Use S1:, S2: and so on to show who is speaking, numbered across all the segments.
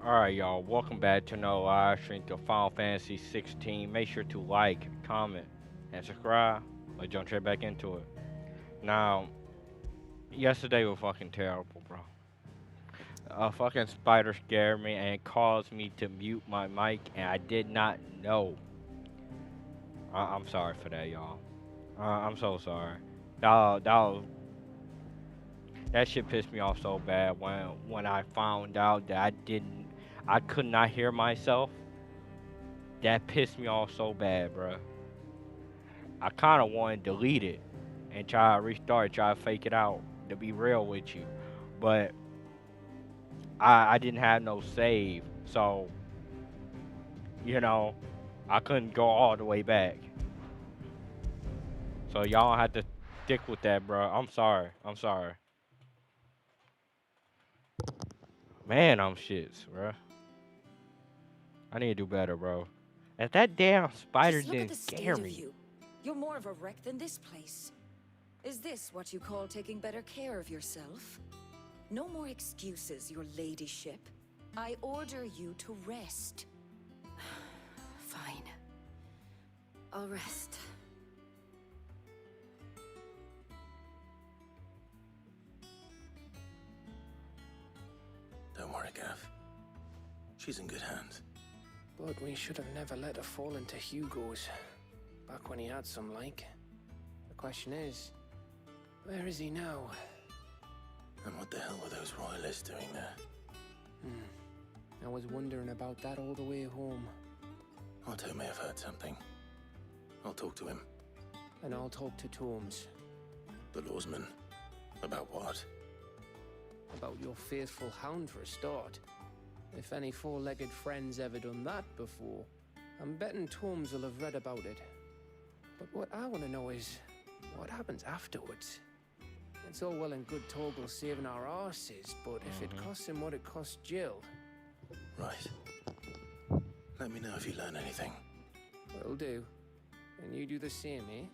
S1: Alright, y'all, welcome back to another live stream to Final Fantasy 16. Make sure to like, comment, and subscribe. Let's jump straight back into it. Now, yesterday was fucking terrible, bro. A fucking spider scared me and caused me to mute my mic, and I did not know. I'm sorry for that, y'all. I'm so sorry. That shit pissed me off so bad when I found out that I could not hear myself. That pissed me off so bad, bro. I kind of want to delete it and try to restart, try to fake it out. To be real with you, but I didn't have no save, so you know I couldn't go all the way back. So y'all have to stick with that, bro. I'm sorry. I'm sorry. Man, I'm shits, bro. I need to do better, bro. And that damn spider
S2: Just look at
S1: didn't
S2: the
S1: scare
S2: state of
S1: me.
S2: you. You're more of a wreck than this place. Is this what you call taking better care of yourself? No more excuses, your ladyship. I order you to rest. Fine. I'll rest.
S3: Don't worry, Gav. She's in good hands.
S4: But we should have never let her fall into Hugo's. Back when he had some like. The question is, where is he now?
S3: And what the hell were those royalists doing there?
S4: I was wondering about that all the way home.
S3: Otto may have heard something. I'll talk to him.
S4: And I'll talk to Tomes.
S3: The lawsman. About what?
S4: About your faithful hound for a start. If any four-legged friend's ever done that before, I'm betting Tomes will have read about it. But what I want to know is, what happens afterwards? It's all well and good Torgal saving our arses, but if it costs him what it cost Jill...
S3: Right. Let me know if you learn anything.
S4: Will do. And you do the same, eh?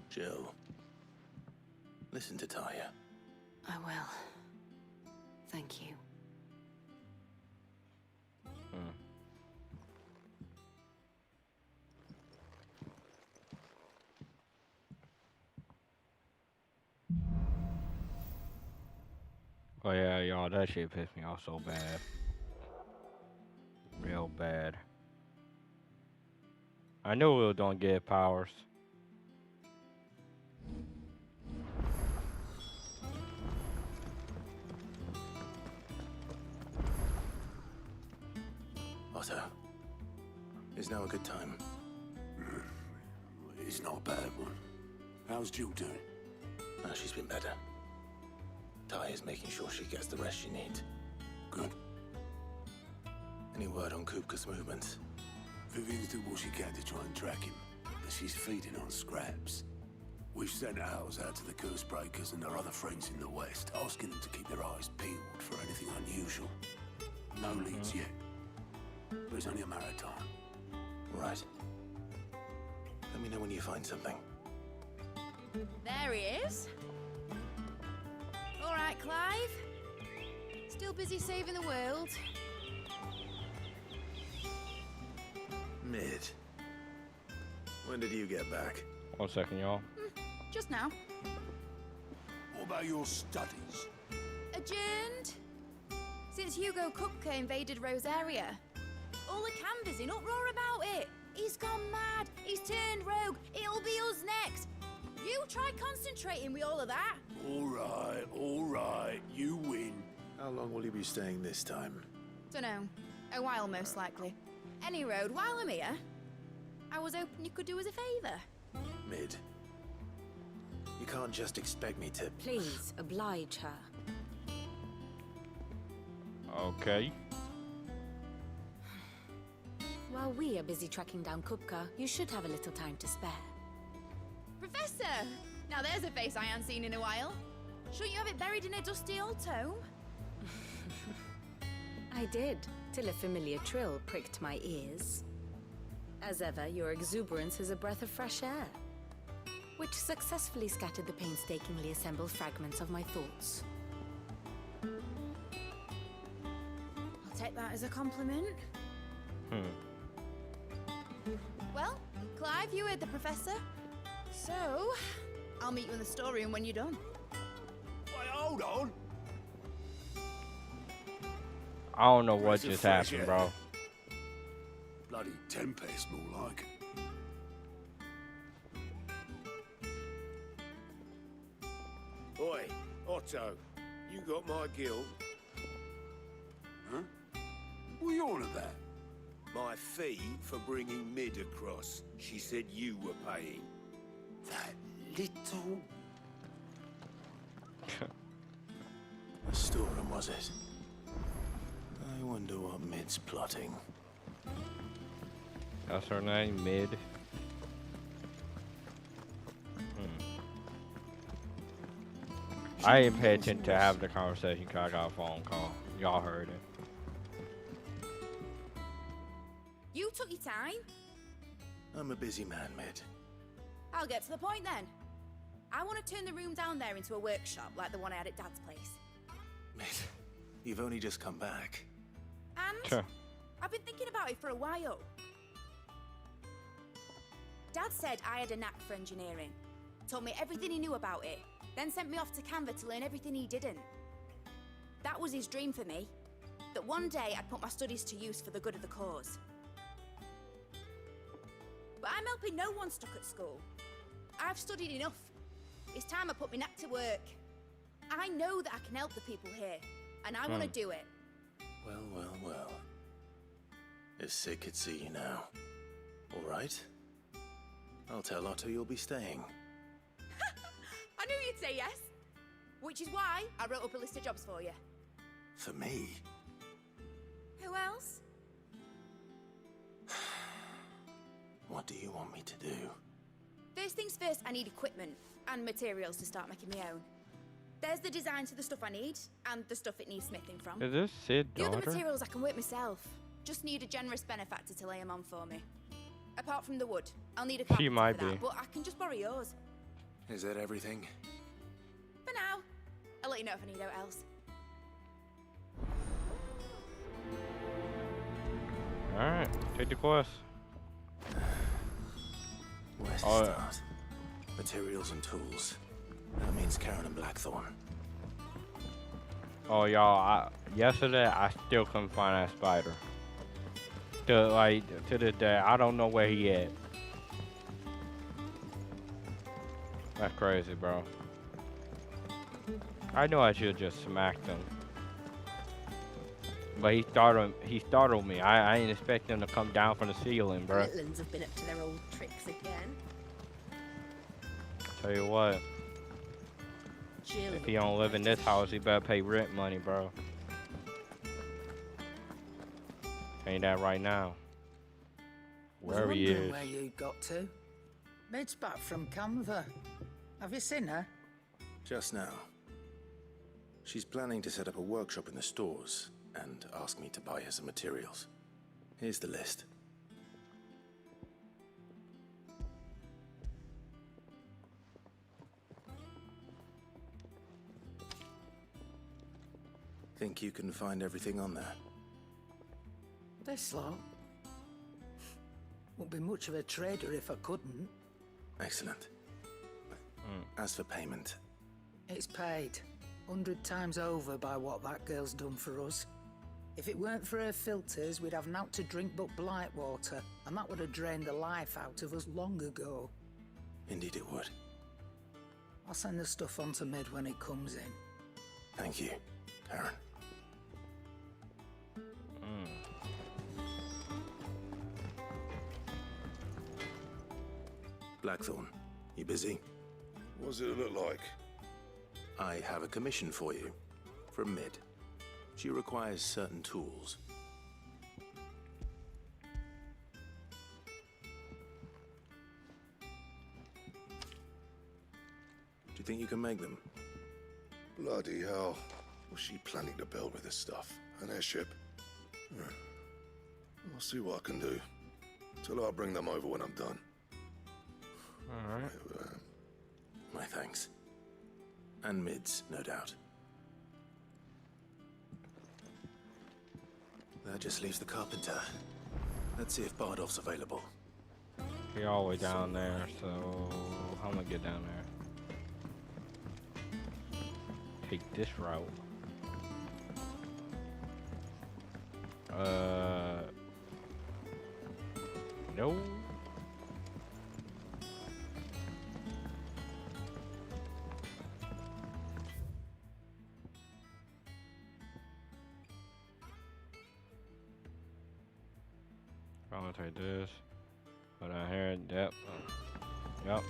S3: Jill. Listen to Taya.
S2: I will. Thank you.
S1: Oh yeah, y'all, that shit pissed me off so bad. Real bad. I knew we don't get powers.
S3: Otto. Is now a good time?
S5: It's not a bad one. How's Jill doing?
S3: Ah, she's been better. Taya's making sure she gets the rest she needs.
S5: Good.
S3: Any word on Kupka's movements?
S5: Vivian's doing what she can to try and track him, but she's feeding on scraps. We've sent ours out to the Cursebreakers and their other friends in the West, asking them to keep their eyes peeled for anything unusual. No leads yet, but it's only a matter of time.
S3: Right. Let me know when you find something.
S6: There he is. All right, Clive. Still busy saving the world.
S3: Mid. When did you get back?
S1: 1 second, y'all.
S6: Just now.
S5: What about your studies?
S6: Adjourned. Since Hugo Kupka invaded Rosaria. All the canvas in uproar about it. He's gone mad. He's turned rogue. It'll be us next. You try concentrating with all of that.
S5: All right, you win.
S3: How long will you be staying this time?
S6: Dunno. A while, most likely. Any road, while I'm here, I was hoping you could do us a favour.
S3: Mid. You can't just expect me to...
S2: Please, oblige her.
S1: Okay.
S2: While we are busy tracking down Kupka, you should have a little time to spare.
S6: Professor! Now there's a face I haven't seen in a while. Shouldn't you have it buried in a dusty old tome?
S2: I did, till a familiar trill pricked my ears. As ever, your exuberance is a breath of fresh air.
S7: which successfully scattered the painstakingly assembled fragments of my thoughts.
S6: I'll take that as a compliment. Well, Clive, you heard the professor. So, I'll meet you in the storeroom when you're done.
S5: Wait, hold on.
S1: I don't know what
S5: Where's the
S1: just
S5: fresh
S1: happened,
S5: air?
S1: bro.
S5: Bloody tempest, more like. Oi, Otto, you got my guilt? Huh? What are you on about? My fee for bringing Mid across. She said you were paying. That little...
S3: The storeroom, was it? I wonder what Mid's plotting.
S1: That's her name, Mid. I didn't pay attention to have the conversation because I got a phone call. Y'all heard it.
S6: You took your time.
S3: I'm a busy man, Mid.
S6: I'll get to the point then. I want to turn the room down there into a workshop like the one I had at Dad's place.
S3: Mid, you've only just come back.
S6: And
S1: Sure.
S6: I've been thinking about it for a while. Dad said I had a knack for engineering. Told me everything he knew about it. Then sent me off to Canva to learn everything he didn't. That was his dream for me. That one day I'd put my studies to use for the good of the cause. But I'm helping no one stuck at school. I've studied enough. It's time I put my knack to work. I know that I can help the people here, and I want to do it.
S3: Well, well, well. If Sid could see you now. All right. I'll tell Otto you'll be staying.
S6: I knew you'd say yes. Which is why I wrote up a list of jobs for you.
S3: For me?
S6: Who else?
S3: What do you want me to do?
S6: First things first, I need equipment and materials to start making my own. There's the designs for the stuff I need, and the stuff it needs smithing from.
S1: Is this Sid's
S6: The other
S1: daughter?
S6: materials I can work myself. Just need a generous benefactor to lay them on for me. Apart from the wood, I'll need a carpenter
S1: might
S6: for that,
S1: be.
S6: but I can just borrow yours.
S3: Is that everything?
S6: For now. I'll let you know if I need out else.
S1: Alright, take the course.
S3: Where's to
S1: Oh,
S3: start? Materials and tools. That means Karen and Blackthorn.
S1: Oh, y'all, yesterday I still couldn't find that spider. To this day, I don't know where he at. That's crazy, bro. I know I should just smacked him. But he startled me. I didn't expect him to come down from the ceiling, bro.
S7: Litlands have been up to their old tricks again.
S1: Tell you what,
S7: Jill.
S1: if he don't live in this house, he better pay rent money, bro. Ain't that right now? Wherever he is.
S8: Where you got to? Mid's back from Canva. Have you seen her?
S3: Just now. She's planning to set up a workshop in the stores and ask me to buy her some materials. Here's the list. Think you can find everything on there?
S8: This lot. Wouldn't be much of a trader if I couldn't.
S3: Excellent. As for payment,
S8: It's paid 100 times over by what that girl's done for us. If it weren't for her filters, we'd have naught to drink but blight water, and that would have drained the life out of us long ago.
S3: indeed it would.
S8: I'll send the stuff on to Mid when it comes in.
S3: Thank you, Karen. Blackthorn, you busy?
S5: What does it look like?
S3: I have a commission for you. From Mid. She requires certain tools. Do you think you can make them?
S5: Bloody hell. What's she planning to build with this stuff? An airship? I'll see what I can do. Tell her I'll bring them over when I'm done.
S1: Alright.
S3: My thanks. And Mids, no doubt. That just leaves the carpenter. Let's see if Bardolph's available.
S1: He all the way down there, so I'm gonna get down there. Take this route. No. I'm gonna take this. Go down here. Yep. Yep.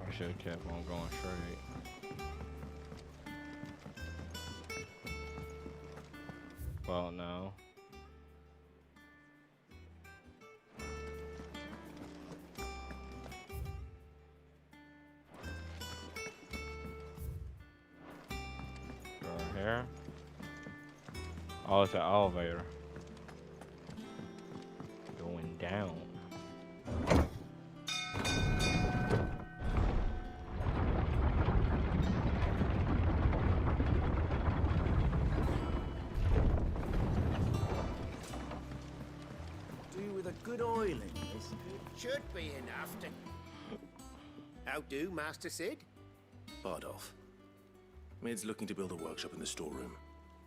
S1: I should have kept on going straight. Well, no. Here. Oh, it's an elevator. Going down.
S9: Do with a good oiling, this.
S10: Should be enough to... How do, Master Sid?
S3: Bardolph. Mid's looking to build a workshop in the storeroom,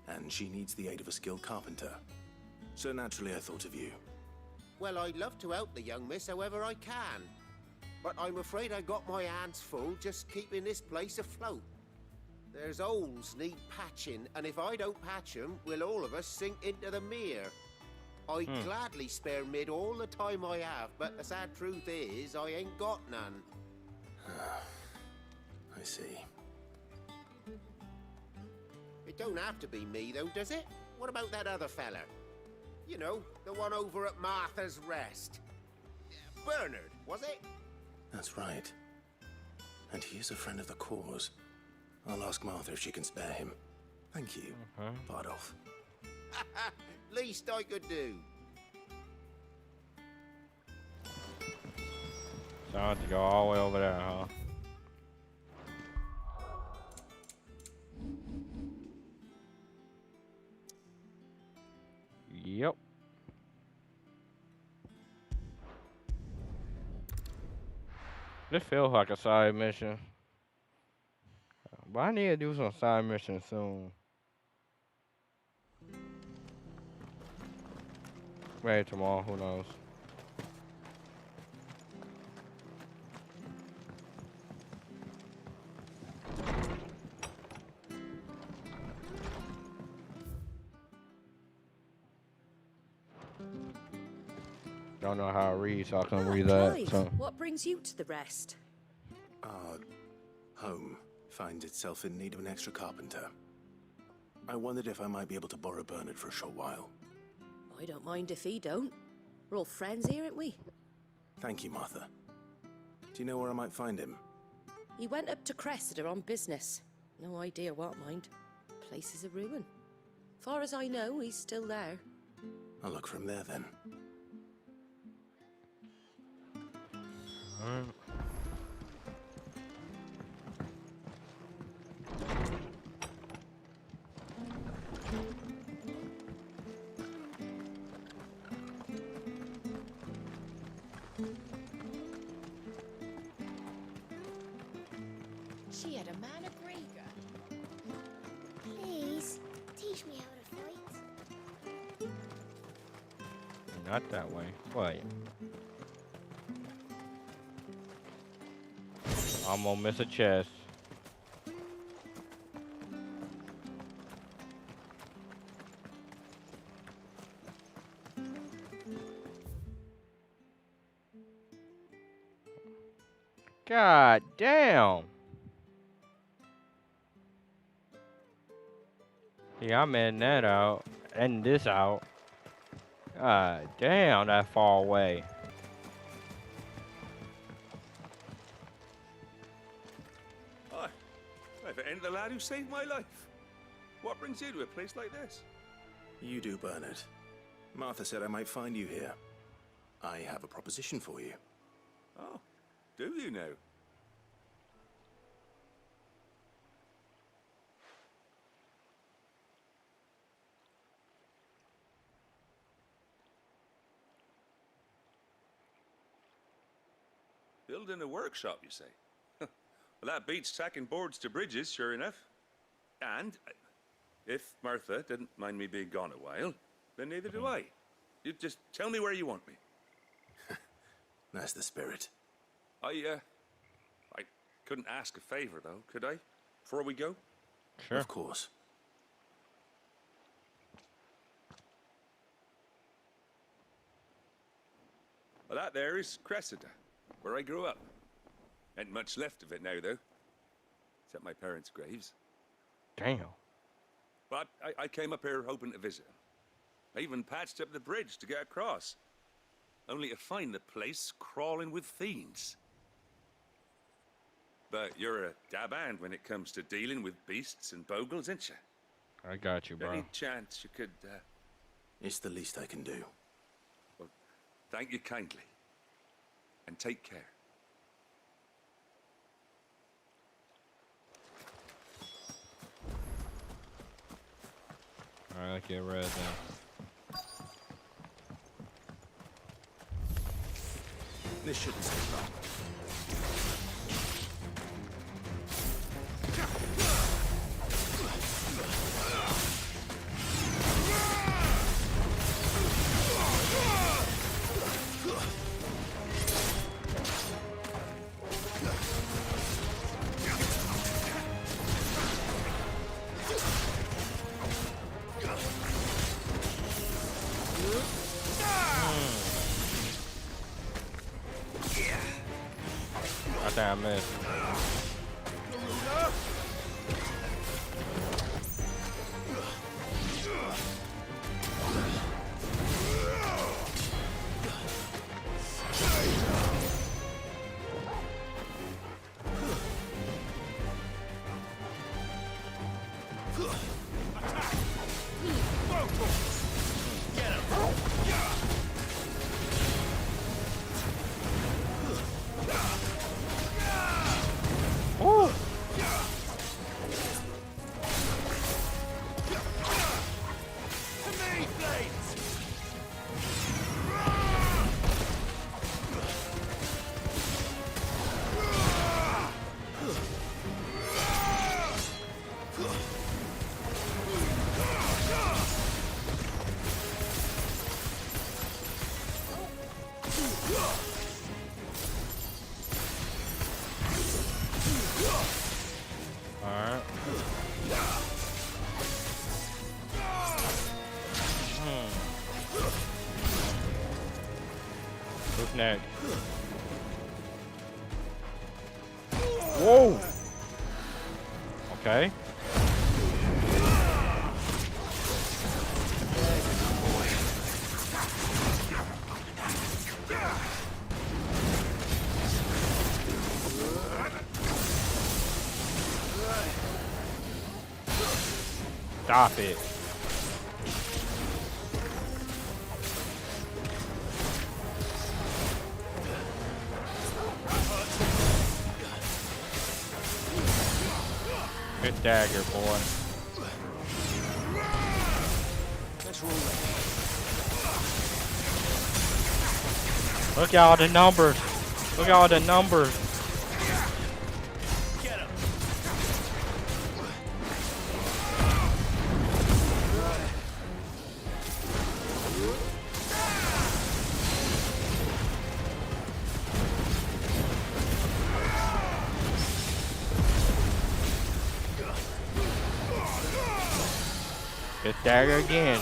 S3: and she needs the aid of a skilled carpenter. So naturally I thought of you.
S10: Well, I'd love to help the young miss however I can. But I'm afraid I got my hands full just keeping this place afloat. There's holes need patching, and if I don't patch them, we'll all of us sink into the mere. I'd gladly spare Mid all the time I have, but the sad truth is, I ain't got none.
S3: I see.
S10: It don't have to be me, though, does it? What about that other fella? You know, the one over at Martha's Rest. Bernard, was it?
S3: That's right. And he is a friend of the cause. I'll ask Martha if she can spare him. Thank you, Bardolph.
S10: Least I could do.
S1: So I have to go all the way over there, huh? Yep. This feels like a side mission. But I need to do some side missions soon. Maybe tomorrow, who knows. Don't know how to read, so I can read that.
S11: Clive,
S1: So.
S11: what brings you to the Rest?
S3: Our home finds itself in need of an extra carpenter. I wondered if I might be able to borrow Bernard for a short while.
S11: I don't mind if he don't. We're all friends here, aren't we?
S3: Thank you, Martha. Do you know where I might find him?
S11: He went up to Cressida on business. No idea what, mind. Place is a ruin. Far as I know, he's still there.
S3: I'll look for him there then.
S6: She had a man of Grieger.
S12: Please, teach me how to fight.
S1: Not that way. Wait. I'm gonna miss a chest. God damn. Yeah, I'm in that out and this out. God damn, that far away.
S13: If it ain't the lad who saved my life. What brings you to a place like this?
S3: You do, Bernard. Martha said I might find you here. I have a proposition for you.
S13: Oh, do you now? Building a workshop, you say? Well, that beats tacking boards to bridges, sure enough. And if Martha didn't mind me being gone a while, then neither do I. You just tell me where you want me.
S3: That's the spirit.
S13: I couldn't ask a favor, though, could I? Before we go?
S1: Sure.
S3: Of course.
S13: Well, that there is Cressida, where I grew up. Ain't much left of it now, though. Except my parents' graves.
S1: Damn.
S13: But I came up here hoping to visit them. I even patched up the bridge to get across. Only to find the place crawling with fiends. But you're a dab hand when it comes to dealing with beasts and bogles, ain't you?
S1: I got you, bro.
S13: Any chance you could,
S3: It's the least I can do.
S13: Well, thank you kindly. And take care.
S1: Alright, get red now.
S3: This shouldn't take long.
S1: I think I missed. Ooh. Alright. Who's next? Whoa! Okay. Stop it. Good dagger, boy. Look at all the numbers. Look at all the numbers. Hit dagger again.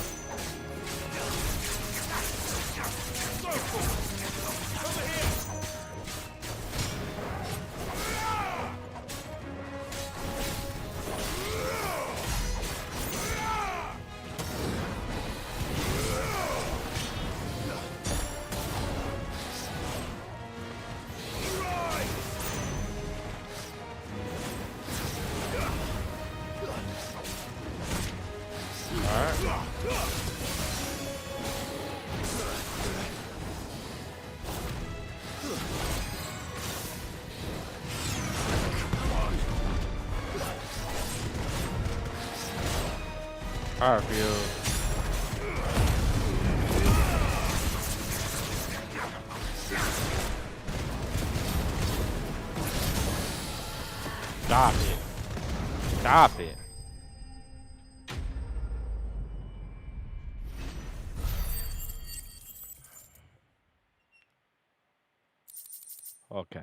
S1: Firefield. Stop it. Stop it. Okay.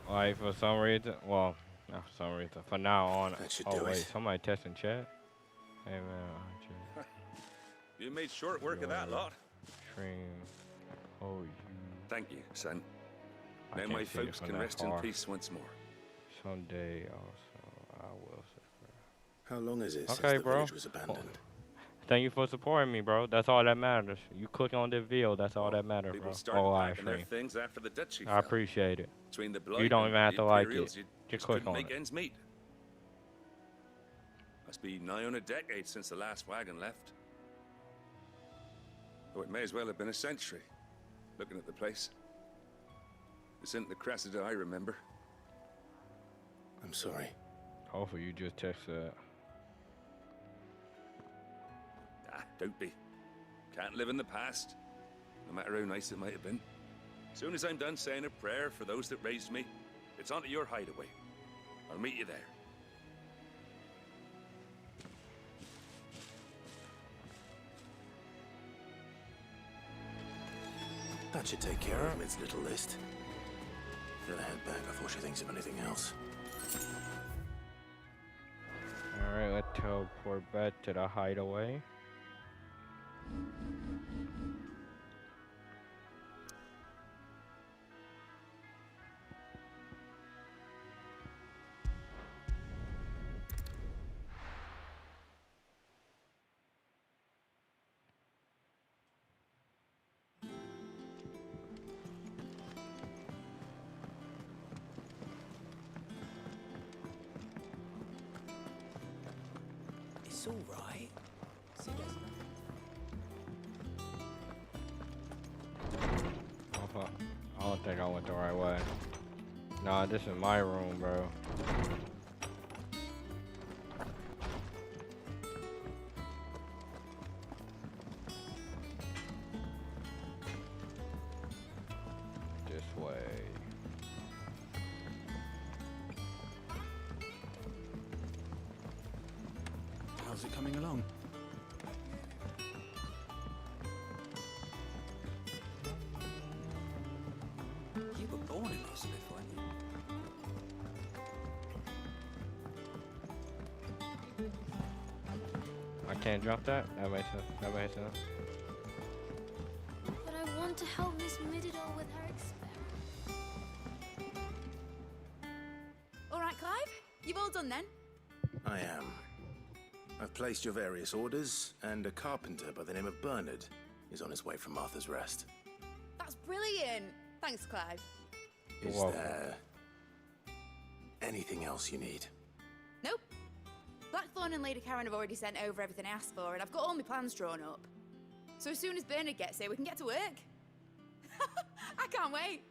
S1: Like for some reason, well, not for some reason. For now on,
S3: That should
S1: oh
S3: do
S1: wait,
S3: it.
S1: somebody testing chat. Hey man,
S13: You made short work of that lot.
S1: stream. Oh, you.
S13: Thank you, son.
S1: I
S13: Now
S1: can't
S13: my
S1: see it
S13: folks
S1: from
S13: can
S1: that
S13: rest in
S1: far.
S13: peace once more.
S1: Someday also, I will.
S3: How long is it since
S1: Okay,
S3: the
S1: bro.
S3: village was abandoned?
S1: Thank you for supporting me, bro. That's all that matters. You click on this video, that's all that matters,
S13: People
S1: bro.
S13: started
S1: Oh, I
S13: packing their
S1: stream.
S13: things after the duchy
S1: I
S13: fell.
S1: appreciate it.
S13: Between the
S1: You
S13: Blight
S1: don't
S13: and
S1: even have
S13: the
S1: to like
S13: Imperials,
S1: it.
S13: you
S1: Just click
S13: couldn't
S1: on
S13: make
S1: it.
S13: ends meet. Must be nigh on a decade since the last wagon left. Oh, it may as well have been a century, looking at the place. This isn't the Cressida I remember.
S3: I'm sorry.
S1: Hopefully you just text that.
S13: Ah, don't be. Can't live in the past, no matter how nice it might have been. Soon as I'm done saying a prayer for those that raised me, it's onto your hideaway. I'll meet you there.
S3: That should take care of Mid's little list. Better head back before she thinks of anything else.
S1: Alright, let's teleport back to the hideaway.
S9: It's all right. See, there's
S1: I don't think I went the right way. Nah, this is my room, bro. This way.
S9: How's it coming along? You were born in Ozlith, weren't you?
S1: I can't drop that? That makes sense. That makes sense.
S12: But I want to help Miss Mididor with her experiment.
S6: All right, Clive? You've all done then?
S3: I am. I've placed your various orders, and a carpenter by the name of Bernard is on his way from Martha's Rest.
S6: That's brilliant. Thanks, Clive.
S3: Is
S1: Whoa.
S3: there anything else you need?
S6: Nope. Blackthorn and Lady Karen have already sent over everything I asked for, and I've got all my plans drawn up. So as soon as Bernard gets here, we can get to work. I can't wait.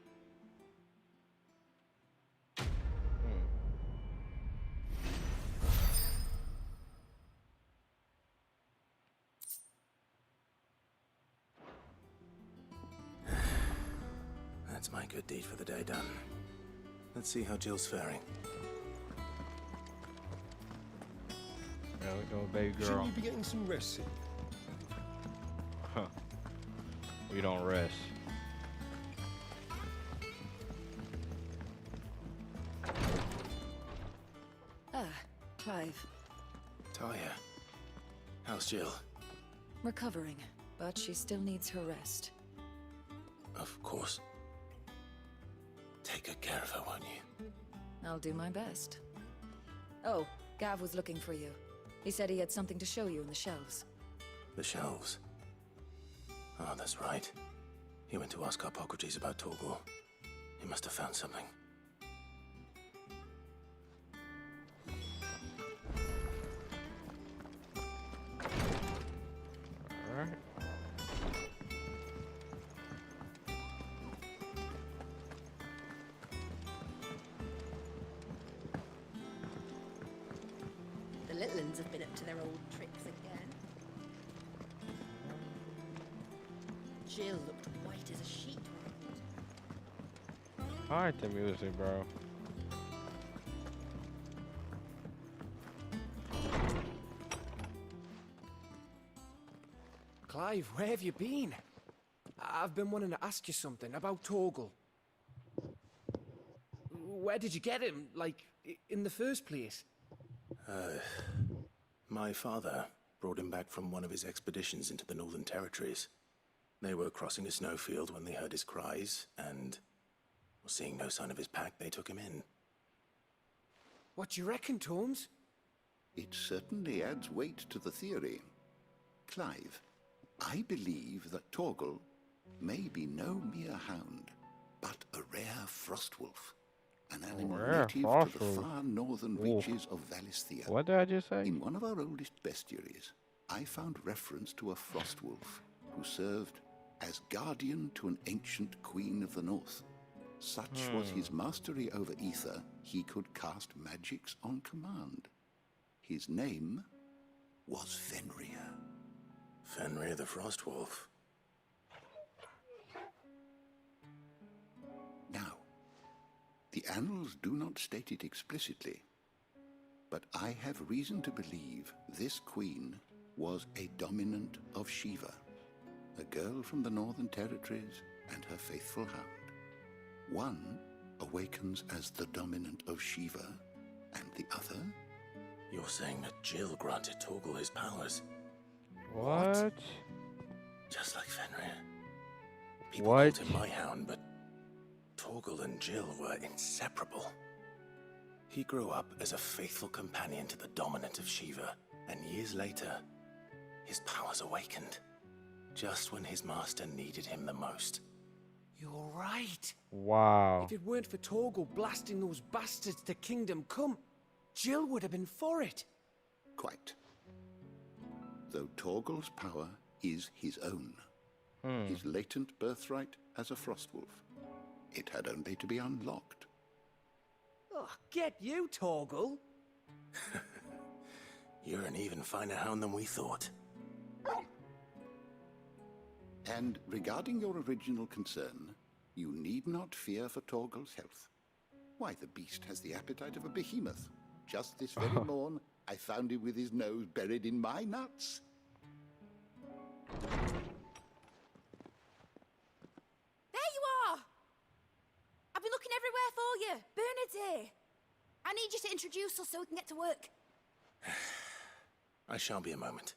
S3: That's my good deed for the day done. Let's see how Jill's faring.
S1: Yeah, we doing baby girl.
S14: Shouldn't you be getting some rest soon?
S1: Huh. We don't rest.
S2: Ah, Clive.
S3: Talia, how's Jill?
S2: Recovering, but she still needs her rest.
S3: Of course. Take good care of her, won't you?
S2: I'll do my best. Oh, Gav was looking for you. He said he had something to show you in the shelves.
S3: The shelves. Oh, that's right. He went to ask Harpocrates about Torgor. He must have found something.
S1: Alright.
S6: Friends have been up to their old tricks again. Jill looked white as a sheet.
S1: I like the music, bro.
S4: Clive, where have you been? I've been wanting to ask you something about Torgal. Where did you get him, like, in the first place?
S3: My father brought him back from one of his expeditions into the Northern Territories. They were crossing a snowfield when they heard his cries, and seeing no sign of his pack, they took him in.
S4: What do you reckon, Torms?
S14: It certainly adds weight to the theory. Clive, I believe that Torgal may be no mere hound, but a rare frostwolf. An animal native to the far northern reaches of Valisthea.
S1: What did I just say?
S14: In one of our oldest bestiaries, I found reference to a frostwolf who served as guardian to an ancient queen of the north. Such was his mastery over ether, he could cast magics on command. His name was Fenrir.
S3: Fenrir the Frostwolf.
S14: Now, the annals do not state it explicitly, but I have reason to believe this queen was a dominant of Shiva, a girl from the Northern Territories and her faithful hound. One awakens as the dominant of Shiva, and the other...
S3: You're saying that Jill granted Torgal his powers?
S1: What?
S3: Just like Fenrir. People called him my hound, but Torgal and Jill were inseparable. He grew up as a faithful companion to the dominant of Shiva, and years later, his powers awakened, just when his master needed him the most.
S4: You're right.
S1: Wow.
S4: If it weren't for Torgal blasting those bastards to Kingdom Come, Jill would have been for it.
S14: Quite. Though Torgal's power is his own, his latent birthright as a Frostwolf, it had only to be unlocked.
S4: Oh, get you, Torgal.
S3: You're an even finer hound than we thought.
S14: And regarding your original concern, you need not fear for Torgal's health. Why, the beast has the appetite of a behemoth. Just this very morn, I found him with his nose buried in my nuts.
S6: There you are! I've been looking everywhere for you. Bernard's here. I need you to introduce us so we can get to work.
S3: I shall be a moment.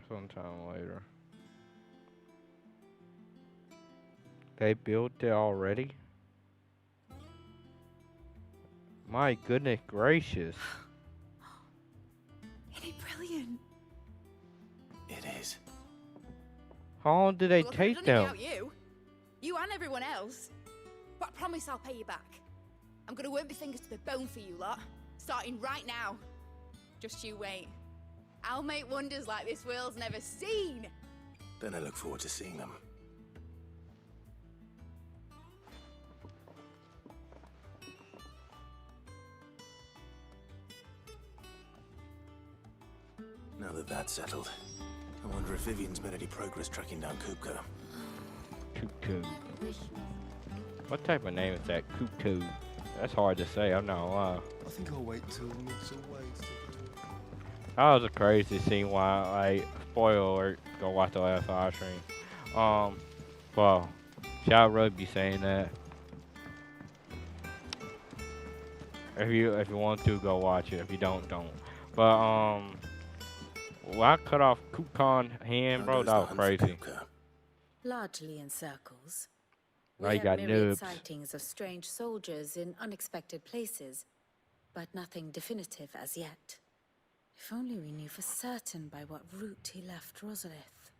S1: Sometime later. They built it already? My goodness gracious.
S6: Isn't it brilliant?
S3: It is.
S1: How long did they
S6: Well,
S1: take
S6: I've done it
S1: them?
S6: without you and everyone else. But I promise I'll pay you back. I'm gonna work my fingers to the bone for you lot, starting right now. Just you wait. I'll make wonders like this world's never seen.
S3: Then I look forward to seeing them. Now that that's settled, I wonder if Vivian's made any progress tracking down Kupka.
S1: Cuckoo. What type of name is that? Cuckoo. That's hard to say, I'm not gonna lie.
S15: I think I'll wait till it's all ways.
S1: That was a crazy scene why, like, spoiler alert, go watch the last live stream. Well, Shall really be saying that. If you want to, go watch it. If you don't, don't. But, well, I cut off Kukan hand, bro, that was crazy.
S7: Largely in circles.
S1: Now
S7: We
S1: you
S7: had
S1: got
S7: myriad
S1: noobs.
S7: sightings of strange soldiers in unexpected places, but nothing definitive as yet. If only we knew for certain by what route he left Rosalith.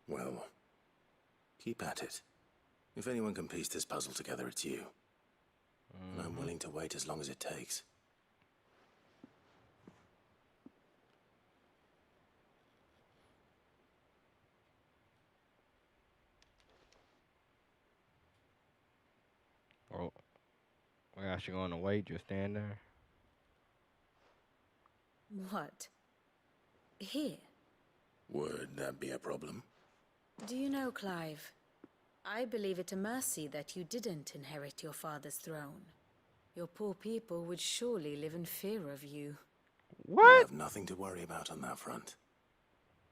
S3: Well, keep at it. If anyone can piece this puzzle together, it's you. And I'm willing to wait as long as it takes.
S1: she gonna wait? Just stand there?
S7: What? Here?
S3: Would that be a problem?
S7: Do you know, Clive? I believe it a mercy that you didn't inherit your father's throne. Your poor people would surely live in fear of you.
S3: What? I have nothing to worry about on that front.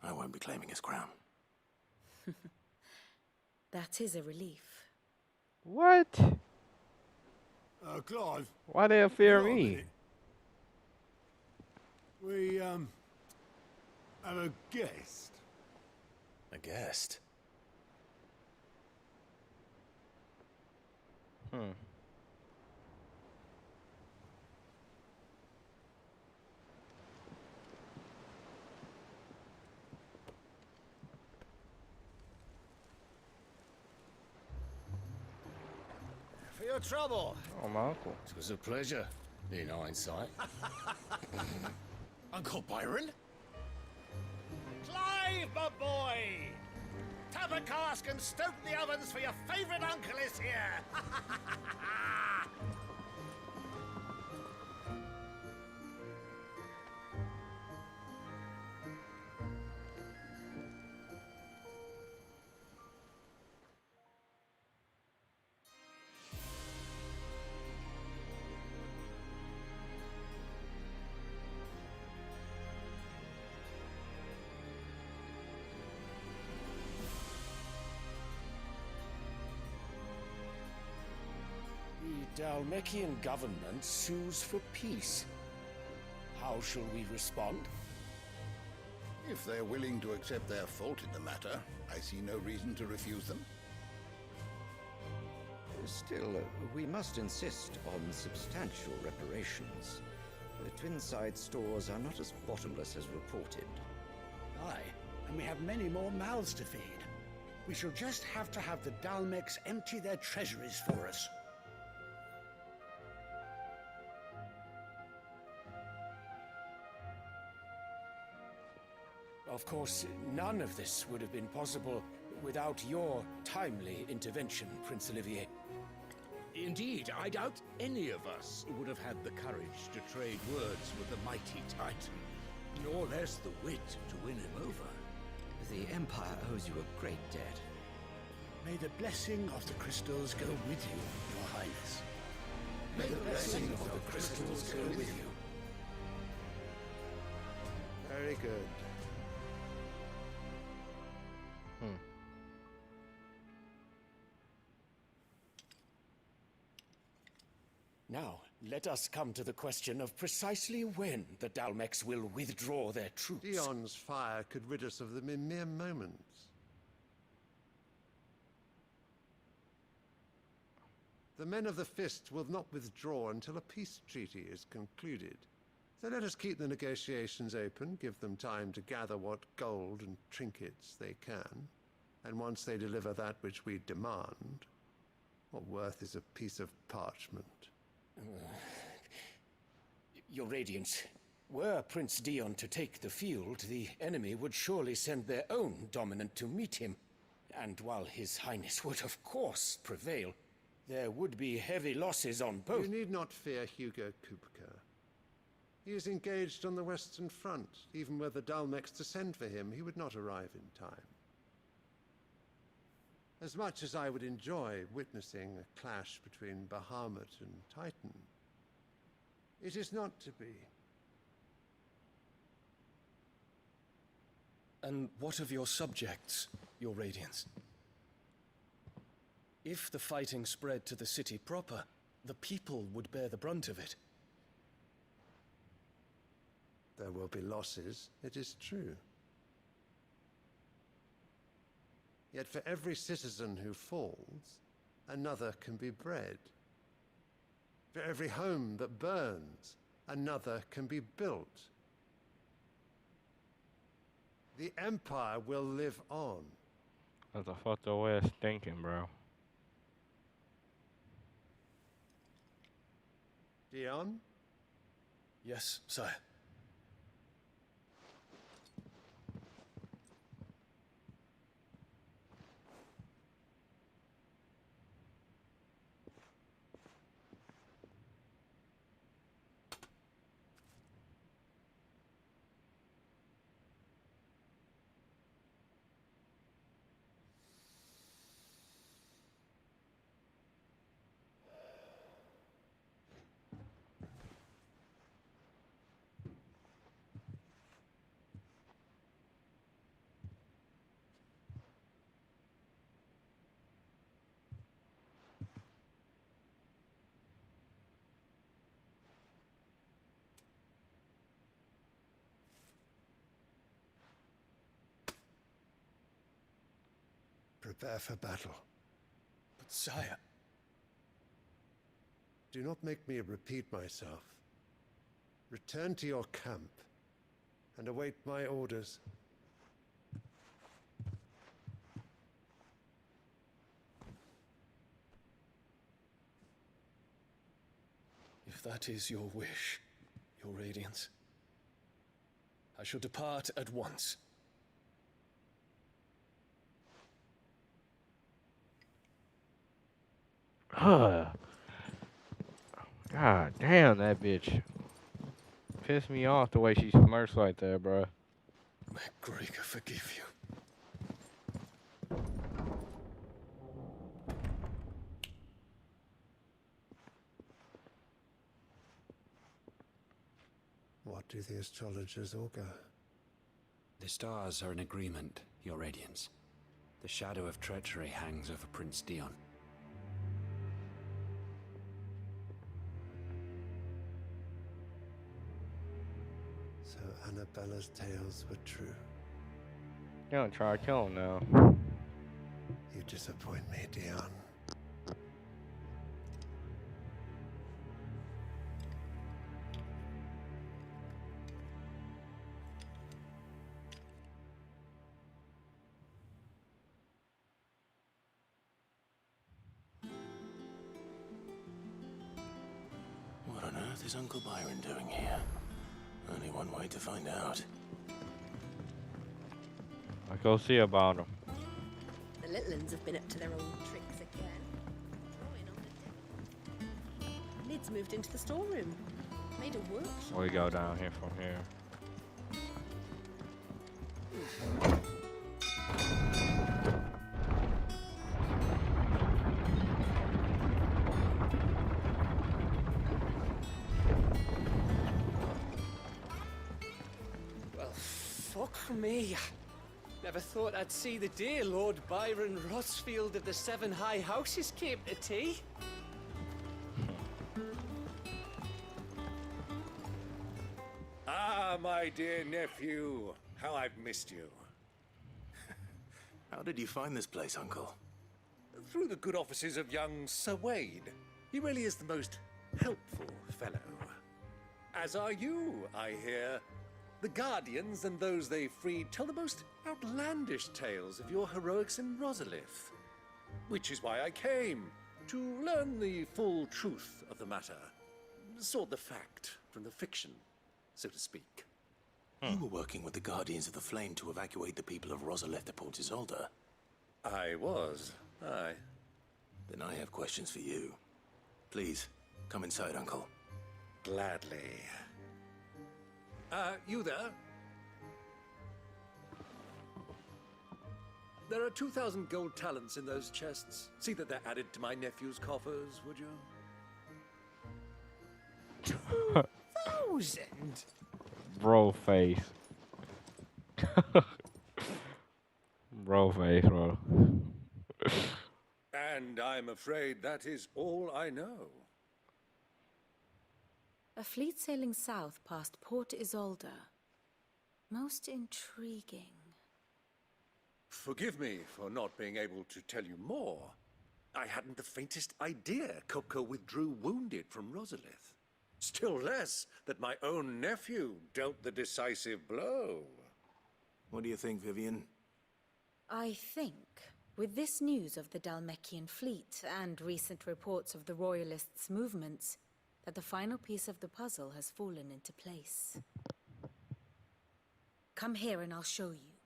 S3: I won't be claiming his crown.
S7: That is a relief.
S1: What?
S5: Clive.
S1: Why they fear me?
S5: We, have a guest.
S3: A guest?
S16: For your trouble.
S1: Oh, my uncle.
S16: It was a pleasure, in hindsight. Uncle Byron? Clive, my boy! Tap a cask and stoke the ovens, for your favourite uncle is here! The Dhalmekian government sues for peace. How shall we respond?
S14: If they're willing to accept their fault in the matter, I see no reason to refuse them.
S17: Still, we must insist on substantial reparations. The Twinside stores are not as bottomless as reported.
S18: Aye, and we have many more mouths to feed. We shall just have to have the Dhalmeks empty their treasuries for us.
S16: Of course, none of this would have been possible without your timely intervention, Prince Olivier.
S19: Indeed, I doubt any of us would have had the courage to trade words with the mighty Titan, nor less the wit to win him over.
S17: The Empire owes you a great debt.
S18: May the blessing of the crystals go with you, Your Highness.
S16: May the blessing of the crystals go with you.
S10: Very good.
S16: Now, let us come to the question of precisely when the Dhalmeks will withdraw their troops.
S10: Dion's fire could rid us of them in mere moments. The men of the Fist will not withdraw until a peace treaty is concluded. So let us keep the negotiations open, give them time to gather what gold and trinkets they can, and once they deliver that which we demand, what worth is a piece of parchment?
S16: Your Radiance, were Prince Dion to take the field, the enemy would surely send their own dominant to meet him. And while His Highness would of course prevail, there would be heavy losses on both.
S10: You need not fear Hugo Kupka. He is engaged on the Western Front. Even were the Dhalmeks to send for him, he would not arrive in time. As much as I would enjoy witnessing a clash between Bahamut and Titan, it is not to be.
S20: And what of your subjects, Your Radiance? If the fighting spread to the city proper, the people would bear the brunt of it.
S10: There will be losses, it is true. Yet for every citizen who falls, another can be bred. For every home that burns, another can be built. The Empire will live on.
S1: That's a fucked up way of thinking, bro.
S10: Dion?
S20: Yes, sire.
S15: prepare for battle.
S20: But sire...
S15: Do not make me repeat myself. Return to your camp and await my orders.
S20: If that is your wish, Your Radiance, I shall depart at once.
S1: God damn, that bitch pissed me off the way she smirks like that, bro.
S20: MacGregor forgive you.
S15: What do the astrologers augur?
S9: The stars are in agreement, Your Radiance. The shadow of treachery hangs over Prince Dion.
S15: So Annabella's tales were true.
S1: You're gonna try to kill him now.
S15: You disappoint me, Dion.
S3: What on earth is Uncle Byron doing here? Only one way to find out.
S1: I go see about him.
S11: The little uns have been up to their old tricks again. Lid's moved into the storeroom. Made a workshop.
S1: We go down here from here.
S4: Well, fuck me. Never thought I'd see the day Lord Byron Rosfield of the Seven High Houses came to tea.
S19: Ah, my dear nephew. How I've missed you.
S3: How did you find this place, Uncle?
S19: Through the good offices of young Sir Wade. He really is the most helpful fellow. As are you, I hear. The Guardians and those they freed tell the most outlandish tales of your heroics in Rosalith. Which is why I came, to learn the full truth of the matter. Sort the fact from the fiction, so to speak.
S3: You were working with the Guardians of the Flame to evacuate the people of Rosalith to Port Isolde.
S19: I was, aye.
S3: Then I have questions for you. Please, come inside, Uncle.
S19: Gladly. You there? There are 2,000 gold talents in those chests. See that they're added to my nephew's coffers, would you?
S4: 2,000?
S1: Bro face. Bro face, bro.
S19: And I'm afraid that is all I know.
S7: A fleet sailing south past Port Isolde. Most intriguing.
S19: Forgive me for not being able to tell you more. I hadn't the faintest idea Kupka withdrew wounded from Rosalith. Still less that my own nephew dealt the decisive blow.
S3: What do you think, Vivian?
S7: I think, with this news of the Dhalmekian fleet and recent reports of the Royalists' movements, that the final piece of the puzzle has fallen into place. Come here and I'll show you.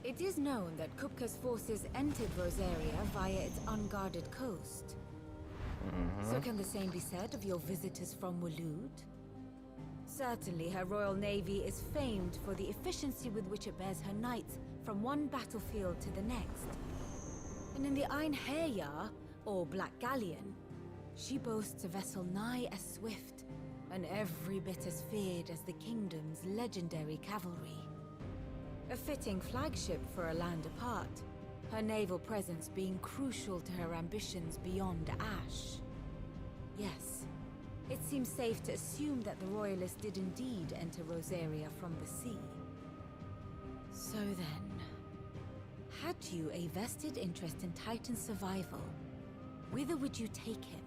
S7: It is known that Kupka's forces entered Rosaria via its unguarded coast. So can the same be said of your visitors from Waloed? Certainly her royal navy is famed for the efficiency with which it bears her knights from one battlefield to the next. And in the Einherjar, or Black Galleon, she boasts a vessel nigh as swift, and every bit as feared as the kingdom's legendary cavalry. A fitting flagship for a land apart, her naval presence being crucial to her ambitions beyond Ash. Yes, it seems safe to assume that the Royalists did indeed enter Rosaria from the sea. So then, had you a vested interest in Titan's survival, whither would you take him?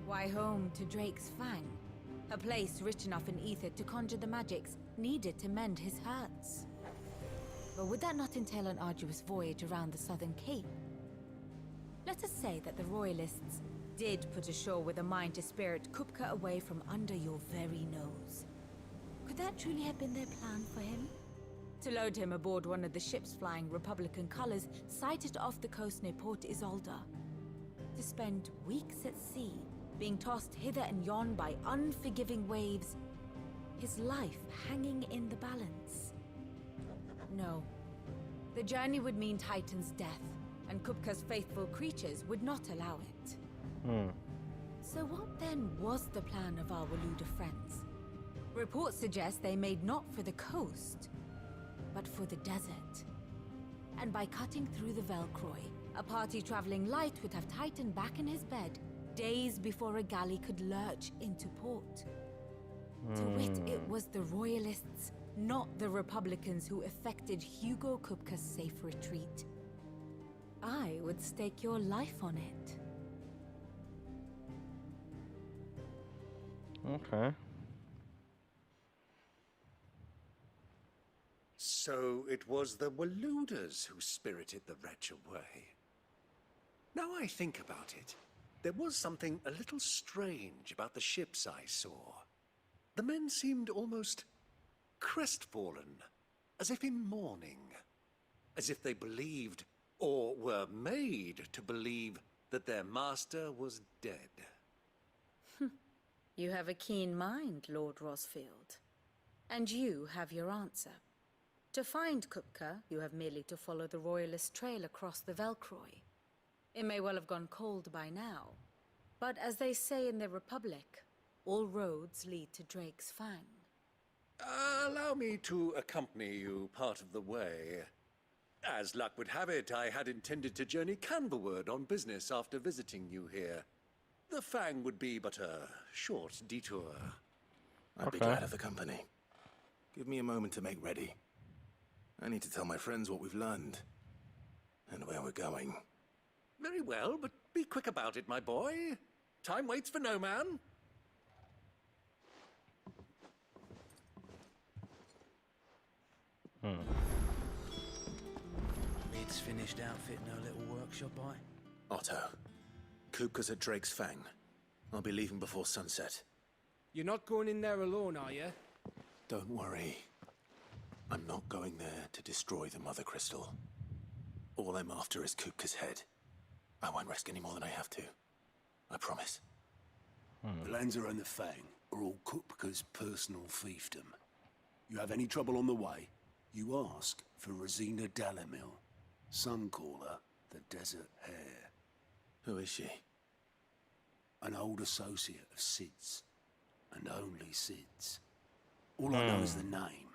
S7: Why, home to Drake's Fang, a place rich enough in ether to conjure the magics needed to mend his hurts. But would that not entail an arduous voyage around the southern cape? Let us say that the Royalists did put ashore with a mind to spirit Kupka away from under your very nose. Could that truly have been their plan for him? To load him aboard one of the ships flying Republican colors sighted off the coast near Port Isolde. To spend weeks at sea, being tossed hither and yon by unforgiving waves, his life hanging in the balance. No. The journey would mean Titan's death, and Kupka's faithful creatures would not allow it. So what then was the plan of our Waluda friends? Reports suggest they made not for the coast, but for the desert. And by cutting through the Velcroy, a party traveling light would have Titan back in his bed days before a galley could lurch into port. To wit, it was the Royalists, not the Republicans, who effected Hugo Kupka's safe retreat. I would stake your life on it.
S1: Okay.
S19: So it was the Waludas who spirited the wretch away. Now I think about it, there was something a little strange about the ships I saw. The men seemed almost crestfallen, as if in mourning, as if they believed, or were made to believe, that their master was dead.
S7: You have a keen mind, Lord Rosfield. And you have your answer. To find Kupka, you have merely to follow the Royalist trail across the Velcroy. It may well have gone cold by now, but as they say in the Republic, all roads lead to Drake's Fang.
S19: Allow me to accompany you part of the way. As luck would have it, I had intended to journey Canverward on business after visiting you here. The Fang would be but a short detour.
S3: I'd be glad of the company. Give me a moment to make ready. I need to tell my friends what we've learned, and where we're going.
S19: Very well, but be quick about it, my boy. Time waits for no man.
S21: Mid's finished outfitting her little workshop,
S3: Otto, Kupka's at Drake's Fang. I'll be leaving before sunset.
S4: You're not going in there alone, are you?
S3: Don't worry. I'm not going there to destroy the Mother Crystal. All I'm after is Kupka's head. I won't risk any more than I have to. I promise.
S5: The Lanza and the Fang are all Kupka's personal fiefdom. You have any trouble on the way, you ask for Rosina Dalamil. Some call her the Desert Hare.
S3: Who is she?
S5: An old associate of Sid's, and only Sid's. All I know is the name,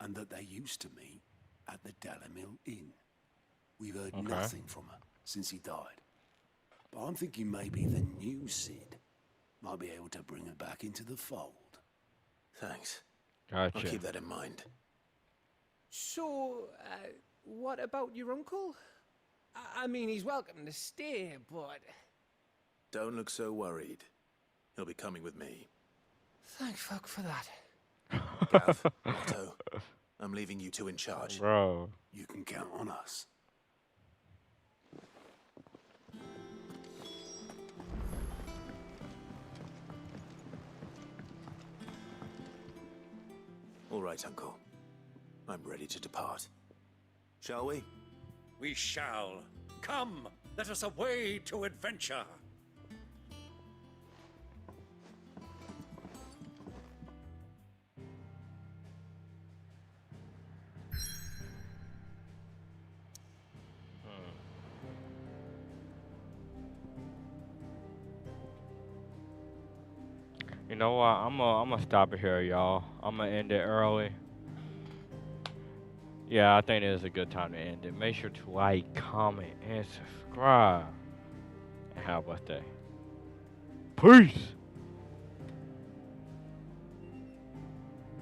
S5: and that they used to meet at the Dalamil Inn. We've heard nothing from her since he died. But I'm thinking maybe the new Sid might be able to bring her back into the fold.
S3: Thanks.
S1: Gotcha.
S3: I'll keep that in mind.
S4: So, what about your uncle? I mean, he's welcome to stay, but...
S3: Don't look so worried. He'll be coming with me.
S4: Thank fuck for that.
S3: Gav, Otto, I'm leaving you two in charge.
S1: Bro.
S5: You can count on us.
S3: All right, Uncle. I'm ready to depart. Shall we?
S19: We shall. Come, let us away to adventure.
S1: You know what? I'm gonna stop it here, y'all. I'm gonna end it early. Yeah, I think it is a good time to end it. Make sure to like, comment, and subscribe. And have a blessed day. Peace.